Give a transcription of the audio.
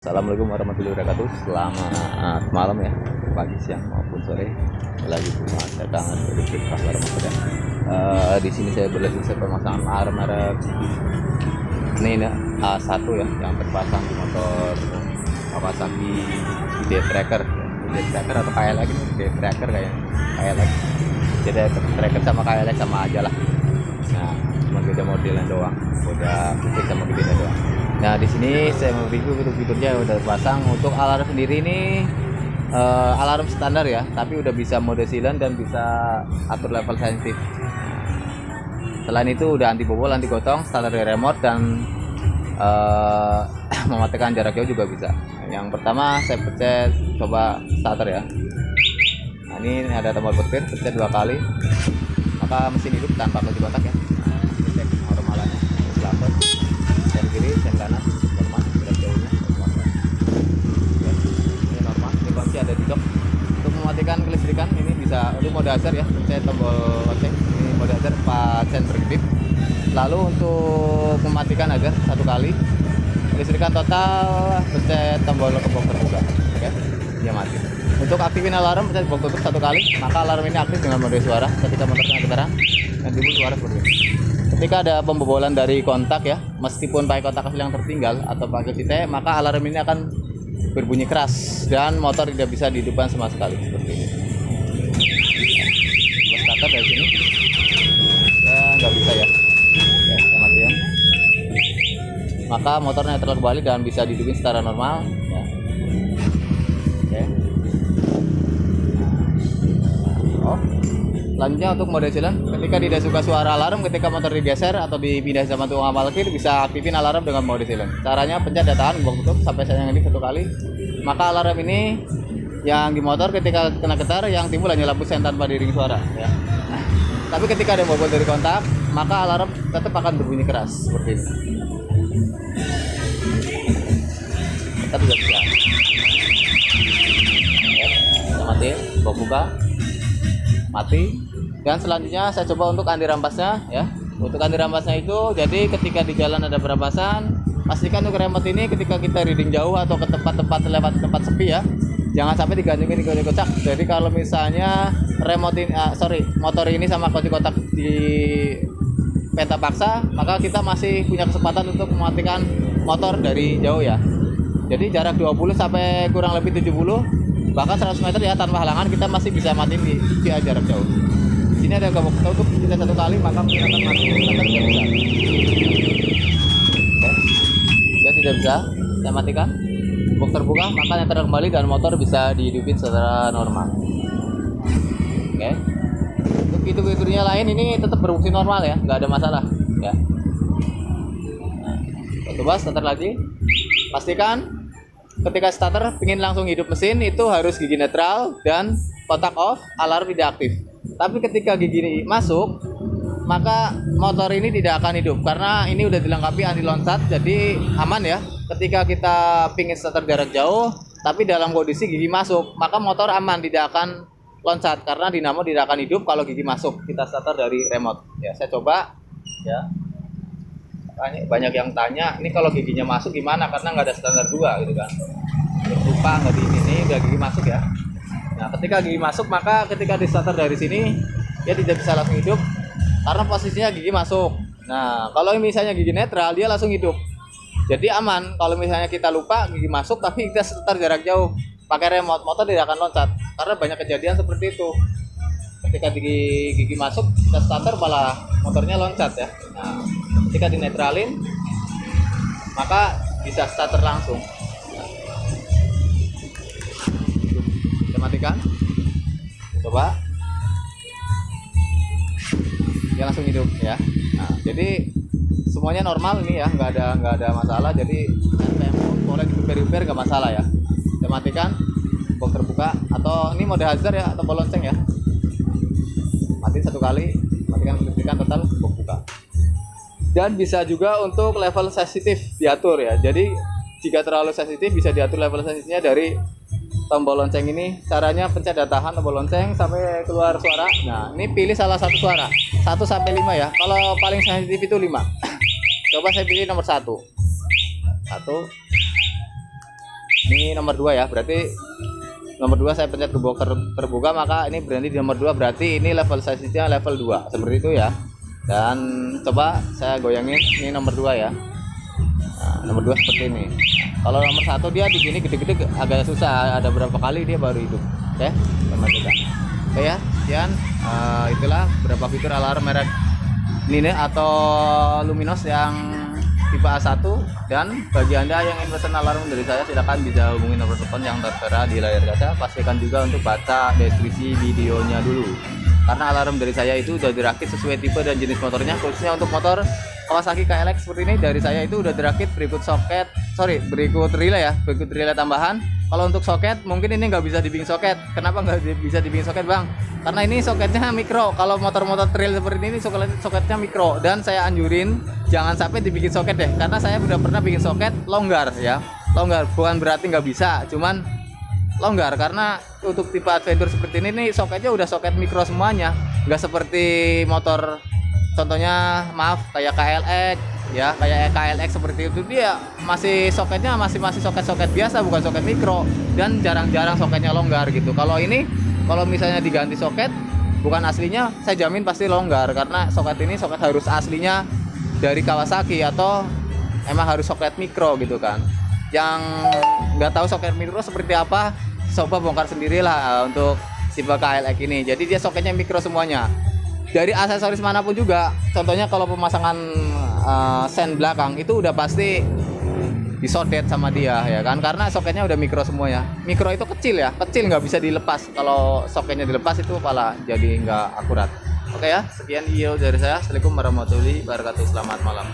Assalamualaikum warahmatullahi wabarakatuh. Selamat malam ya, pagi, siang maupun sore. Lagi kedatangan dari kabar Ramadan. Di sini saya berhasil pemasangan alarm merek ini ya, A1 ya, yang terpasang di motor Kawasaki D-Tracker. D-Tracker atau KLX ini? D-Tracker kayaknya. KLX. Jadi D-Tracker sama KLX sama aja lah. Nah, cuma beda modelnya doang, beda kecil sama gedenya doang. Nah, di sini saya mau review fitur-fiturnya yang udah pasang. Untuk alarm sendiri ini alarm standar ya, tapi udah bisa mode silent dan bisa atur level sensitif. Selain itu udah anti bobol, anti gotong, standar dari remote dan mematikan jarak jauh juga bisa. Yang pertama saya pencet coba starter ya. Nah, ini ada tombol petir, pencet 2 kali maka mesin hidup tanpa kunci kontak ya. Nah, cek normalannya, selamat. Sen kiri, sen kanan, normal, jarak jauhnya normal. Ya, ini normal, ini kunci ada di jok. Untuk mematikan kelistrikan ini bisa untuk mode hazard ya, pencet tombol lonceng. Ini mode hazard 4 sen per detik. Lalu untuk mematikan hazard 1 kali, kelistrikan total pencet tombol gembok terbuka. Oke, dia mati. Untuk aktifin alarm pencet gembok tutup 1 kali, maka alarm ini aktif dengan mode suara ketika motornya getaran dan timbul suara seperti ini. Ketika ada pembobolan dari kontak ya, meskipun pakai kontak asli yang tertinggal atau pakai CT, maka alarm ini akan berbunyi keras dan motor tidak bisa dihidupkan sama sekali seperti ini. Coba starter dari sini, ya nggak bisa ya. Oke, saya matiin. Maka motornya netral kembali dan bisa dihidupin secara normal. Ya. Oke. Oh. Selanjutnya untuk mode silent, ketika tidak suka suara alarm ketika motor digeser atau dipindah sama tukang parkir, bisa aktifin alarm dengan mode silent. Caranya pencet dan tahan gembok tutup sampai saya yang ini 1 kali. Maka alarm ini yang di motor ketika kena getar yang timbul hanya lampu sen tanpa diiringi suara ya. Tapi ketika ada bobol dari kontak, maka alarm tetap akan berbunyi keras seperti ini. Tetap tidak bisa. Kita matiin, buka, mati. Dan selanjutnya saya coba untuk anti rampasnya ya. Untuk anti rampasnya itu, jadi ketika di jalan ada perampasan, pastikan untuk remote ini ketika kita reading jauh atau ke tempat-tempat lewat tempat sepi ya, jangan sampai digantungin di kunci kotak. Jadi kalau misalnya remote ini, motor ini sama kunci kotak di peta paksa, maka kita masih punya kesempatan untuk mematikan motor dari jauh ya. Jadi jarak 20 sampai kurang lebih 70 bahkan 100 meter ya tanpa halangan kita masih bisa matiin di jarak jauh. Di sini ada gembok tutup, kita 1 kali maka kita akan mati, kita tidak bisa. Oke. Dia tidak bisa, saya matikan. Gembok terbuka maka yang terkembali dan motor bisa dihidupin secara normal. Oke. Untuk fitur-fiturnya lain ini tetap berfungsi normal ya, nggak ada masalah ya. Nah, coba starter lagi. Pastikan ketika starter ingin langsung hidup mesin itu harus gigi netral dan kontak off, alarm tidak aktif. Tapi ketika gigi ini masuk, maka motor ini tidak akan hidup karena ini udah dilengkapi anti loncat, jadi aman ya. Ketika kita pingin starter jarak jauh, tapi dalam kondisi gigi masuk, maka motor aman tidak akan loncat karena dinamo tidak akan hidup kalau gigi masuk. Kita starter dari remote. Ya, saya coba ya. Banyak yang tanya, ini kalau giginya masuk gimana? Karena nggak ada standar 2 gitu kan. Lupa nggak di ini udah gigi masuk ya. Nah, ketika gigi masuk maka ketika di starter dari sini dia tidak bisa langsung hidup karena posisinya gigi masuk. Nah, kalau misalnya gigi netral dia langsung hidup. Jadi aman. Kalau misalnya kita lupa gigi masuk tapi kita starter jarak jauh pakai remote, motor tidak akan loncat karena banyak kejadian seperti itu. Ketika gigi masuk kita starter malah motornya loncat ya. Nah, ketika dinetralin maka bisa starter langsung. Kita matikan, coba dia langsung hidup ya. Nah, jadi semuanya normal ini ya, nggak ada masalah. Jadi boleh diuper nggak masalah ya. Kita matikan, box terbuka atau ini mode hazard ya atau lonceng ya. Matiin 1 kali, matikan kelistrikan total, box buka. Dan bisa juga untuk level sensitif diatur ya. Jadi jika terlalu sensitif bisa diatur level sensitifnya dari tombol lonceng ini. Caranya pencet dan tahan tombol lonceng sampai keluar suara. Nah, ini pilih salah satu suara 1 sampai 5 ya. Kalau paling sensitif itu 5. Coba saya pilih nomor 1. 1 ini nomor 2 ya, berarti nomor 2 saya pencet gembok terbuka, maka ini berhenti di nomor 2, berarti ini level size-nya level 2 seperti itu ya. Dan coba saya goyangin, ini nomor 2 ya. Nah, nomor 2 seperti ini. Kalau nomor 1 dia di sini gede-gede agak susah, ada berapa kali dia baru hidup. Oke, matikan. Oke ya, sekian itulah beberapa fitur alarm merek Nine atau Luminos yang tipe A1. Dan bagi Anda yang ingin pesan alarm dari saya, silakan bisa hubungi nomor telepon yang tertera di layar kaca. Pastikan juga untuk baca deskripsi videonya dulu, karena alarm dari saya itu udah dirakit sesuai tipe dan jenis motornya. Khususnya untuk motor Kawasaki KLX seperti ini, dari saya itu udah dirakit berikut relay ya, berikut relay tambahan. Kalau untuk soket mungkin ini nggak bisa dibikin soket. Kenapa nggak bisa dibikin soket, Bang? Karena ini soketnya mikro. Kalau motor-motor trail seperti ini soketnya mikro, dan saya anjurin jangan sampai dibikin soket deh, karena saya udah pernah bikin soket longgar ya. Longgar bukan berarti nggak bisa, cuman longgar karena untuk tipe adventure seperti ini nih soketnya udah soket mikro semuanya, nggak seperti motor contohnya kayak KLX ya, kayak KLX seperti itu, dia masih soketnya masih soket biasa, bukan soket mikro, dan jarang-jarang soketnya longgar gitu. Kalau ini kalau misalnya diganti soket bukan aslinya, saya jamin pasti longgar, karena soket ini soket harus aslinya dari Kawasaki atau emang harus soket mikro gitu kan. Yang nggak tahu soket mikro seperti apa, coba bongkar sendirilah untuk tipe KLX ini. Jadi dia soketnya mikro semuanya. Dari aksesoris manapun juga, contohnya kalau pemasangan sen belakang itu udah pasti disodet sama dia ya kan, karena soketnya udah mikro semuanya. Mikro itu kecil ya, kecil nggak bisa dilepas. Kalau soketnya dilepas itu malah jadi nggak akurat. Oke ya, sekian video dari saya. Assalamualaikum warahmatullahi wabarakatuh. Selamat malam.